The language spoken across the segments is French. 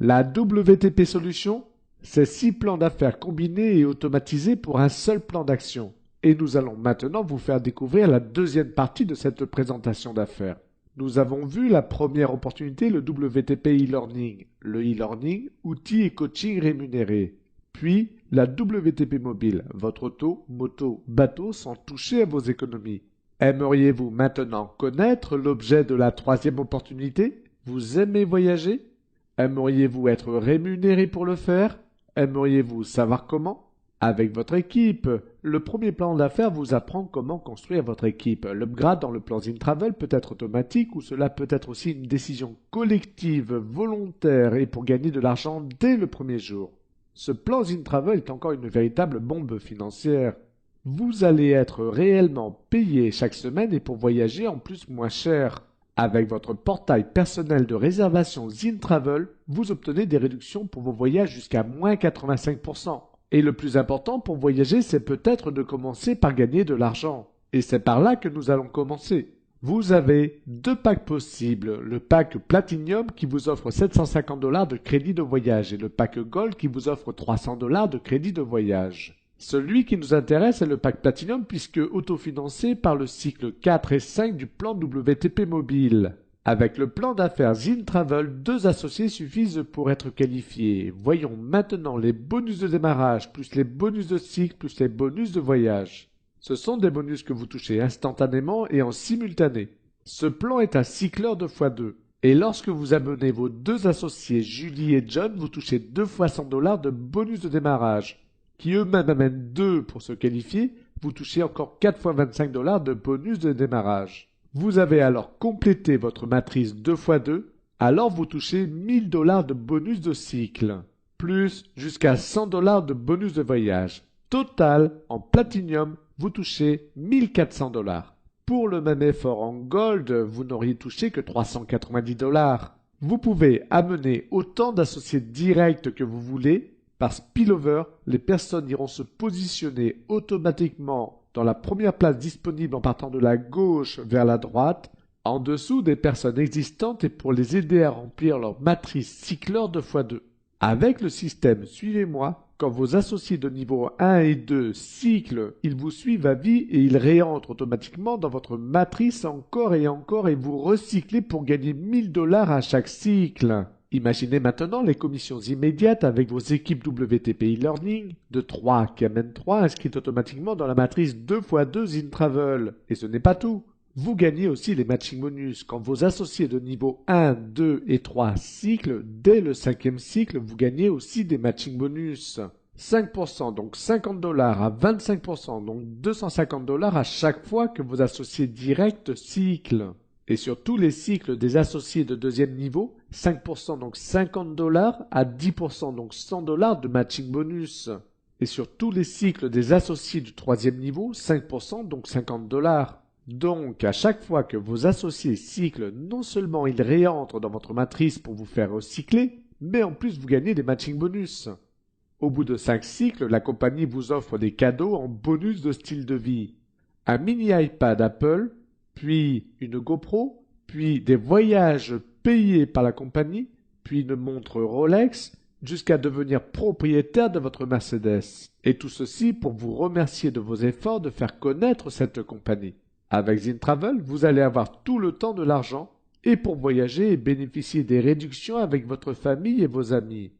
La WTP Solution, c'est 6 plans d'affaires combinés et automatisés pour un seul plan d'action. Et nous allons maintenant vous faire découvrir la deuxième partie de cette présentation d'affaires. Nous avons vu la première opportunité, le WTP e-learning. Le e-learning, outil et coaching rémunéré. Puis, la WTP mobile, votre auto, moto, bateau sans toucher à vos économies. Aimeriez-vous maintenant connaître l'objet de la troisième opportunité? Vous aimez voyager? Aimeriez-vous être rémunéré pour le faire? Aimeriez-vous savoir comment? Avec votre équipe, le premier plan d'affaires vous apprend comment construire votre équipe. L'upgrade dans le plan ZinTravel peut être automatique ou cela peut être aussi une décision collective, volontaire et pour gagner de l'argent dès le premier jour. Ce plan ZinTravel est encore une véritable bombe financière. Vous allez être réellement payé chaque semaine et pour voyager en plus moins cher. Avec votre portail personnel de réservation ZinTravel, vous obtenez des réductions pour vos voyages jusqu'à moins 85%. Et le plus important pour voyager, c'est peut-être de commencer par gagner de l'argent. Et c'est par là que nous allons commencer. Vous avez 2 packs possibles. Le pack Platinum qui vous offre 750 $ de crédit de voyage et le pack Gold qui vous offre 300 $ de crédit de voyage. Celui qui nous intéresse est le pack Platinum puisque autofinancé par le cycle 4 et 5 du plan WTP mobile. Avec le plan d'affaires ZinTravel, 2 associés suffisent pour être qualifiés. Voyons maintenant les bonus de démarrage, plus les bonus de cycle, plus les bonus de voyage. Ce sont des bonus que vous touchez instantanément et en simultané. Ce plan est un cycleur 2x2. Et lorsque vous amenez vos 2 associés, Julie et John, vous touchez 2 fois 100 $ de bonus de démarrage, qui eux-mêmes amènent 2 pour se qualifier, vous touchez encore 4 fois 25 $ de bonus de démarrage. Vous avez alors complété votre matrice 2x2, alors vous touchez 1000 $ de bonus de cycle, plus jusqu'à 100 $ de bonus de voyage. Total, en Platinum, vous touchez 1400 $. Pour le même effort en Gold, vous n'auriez touché que 390 $. Vous pouvez amener autant d'associés directs que vous voulez. Par spillover, les personnes iront se positionner automatiquement dans la première place disponible en partant de la gauche vers la droite, en dessous des personnes existantes et pour les aider à remplir leur matrice cycleur 2x2. Avec le système Suivez-moi, quand vos associés de niveau 1 et 2 cyclent, ils vous suivent à vie et ils réentrent automatiquement dans votre matrice encore et vous recyclez pour gagner 1000 $ à chaque cycle. Imaginez maintenant les commissions immédiates avec vos équipes WTP e-learning de 3 qui amènent 3 inscrites automatiquement dans la matrice 2x2 ZinTravel. Et ce n'est pas tout. Vous gagnez aussi les matching bonus. Quand vos associés de niveau 1, 2 et 3 cyclent, dès le 5e cycle, vous gagnez aussi des matching bonus. 5%, donc 50 $ à 25%, donc 250 $ à chaque fois que vos associés directs cyclent. Et sur tous les cycles des associés de deuxième niveau, 5% donc 50 $ à 10% donc 100 $ de matching bonus. Et sur tous les cycles des associés du troisième niveau, 5% donc 50 $. Donc à chaque fois que vos associés cyclent, non seulement ils réentrent dans votre matrice pour vous faire recycler, mais en plus vous gagnez des matching bonus. Au bout de 5 cycles, la compagnie vous offre des cadeaux en bonus de style de vie. Un mini iPad Apple, puis une GoPro, puis des voyages payés par la compagnie, puis une montre Rolex, jusqu'à devenir propriétaire de votre Mercedes. Et tout ceci pour vous remercier de vos efforts de faire connaître cette compagnie. Avec ZinTravel, vous allez avoir tout le temps de l'argent, et pour voyager et bénéficier des réductions avec votre famille et vos amis.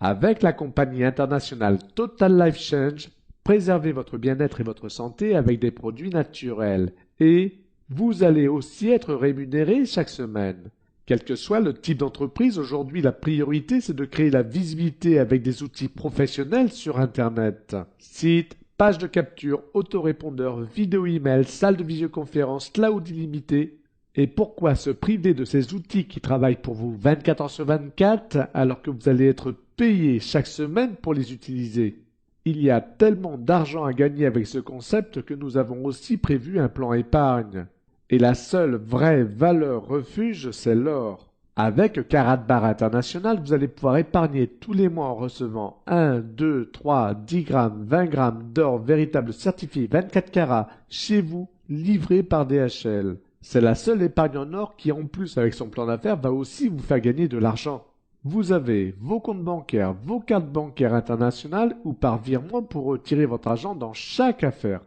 Avec la compagnie internationale Total Life Change, préservez votre bien-être et votre santé avec des produits naturels. Et vous allez aussi être rémunéré chaque semaine. Quel que soit le type d'entreprise, aujourd'hui la priorité c'est de créer la visibilité avec des outils professionnels sur Internet. Sites, pages de capture, autorépondeurs, vidéo email, salle de visioconférence, cloud illimité. Et pourquoi se priver de ces outils qui travaillent pour vous 24 heures sur 24 alors que vous allez être payé chaque semaine pour les utiliser? Il y a tellement d'argent à gagner avec ce concept que nous avons aussi prévu un plan épargne. Et la seule vraie valeur refuge, c'est l'or. Avec Karatbar International, vous allez pouvoir épargner tous les mois en recevant 1, 2, 3, 10 grammes, 20 grammes d'or véritable certifié 24 carats chez vous, livré par DHL. C'est la seule épargne en or qui, en plus, avec son plan d'affaires, va aussi vous faire gagner de l'argent. Vous avez vos comptes bancaires, vos cartes bancaires internationales ou par virement pour retirer votre argent dans chaque affaire.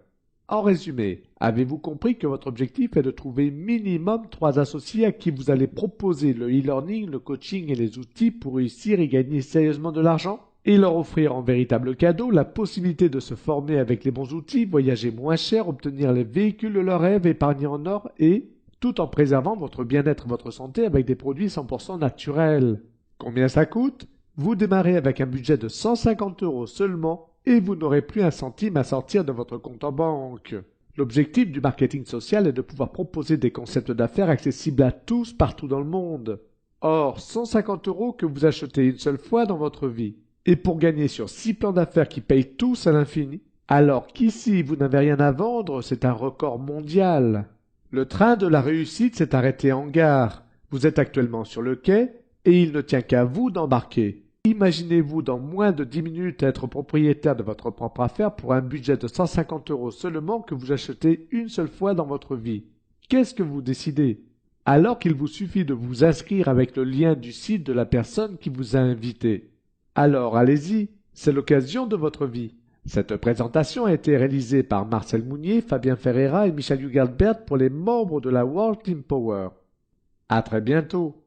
En résumé, avez-vous compris que votre objectif est de trouver minimum 3 associés à qui vous allez proposer le e-learning, le coaching et les outils pour réussir et gagner sérieusement de l'argent? Et leur offrir en véritable cadeau la possibilité de se former avec les bons outils, voyager moins cher, obtenir les véhicules de leurs rêves, épargner en or et tout en préservant votre bien-être et votre santé avec des produits 100% naturels. Combien ça coûte? Vous démarrez avec un budget de 150 € seulement et vous n'aurez plus un centime à sortir de votre compte en banque. L'objectif du marketing social est de pouvoir proposer des concepts d'affaires accessibles à tous partout dans le monde. Or, 150 € que vous achetez une seule fois dans votre vie. Et pour gagner sur 6 plans d'affaires qui payent tous à l'infini, alors qu'ici vous n'avez rien à vendre, c'est un record mondial. Le train de la réussite s'est arrêté en gare. Vous êtes actuellement sur le quai et il ne tient qu'à vous d'embarquer. Imaginez-vous dans moins de 10 minutes être propriétaire de votre propre affaire pour un budget de 150 € seulement que vous achetez une seule fois dans votre vie. Qu'est-ce que vous décidez? Alors qu'il vous suffit de vous inscrire avec le lien du site de la personne qui vous a invité. Alors allez-y, c'est l'occasion de votre vie. Cette présentation a été réalisée par Marcel Mounier, Fabien Ferreira et Michel Hugalbert pour les membres de la World Team Power. À très bientôt.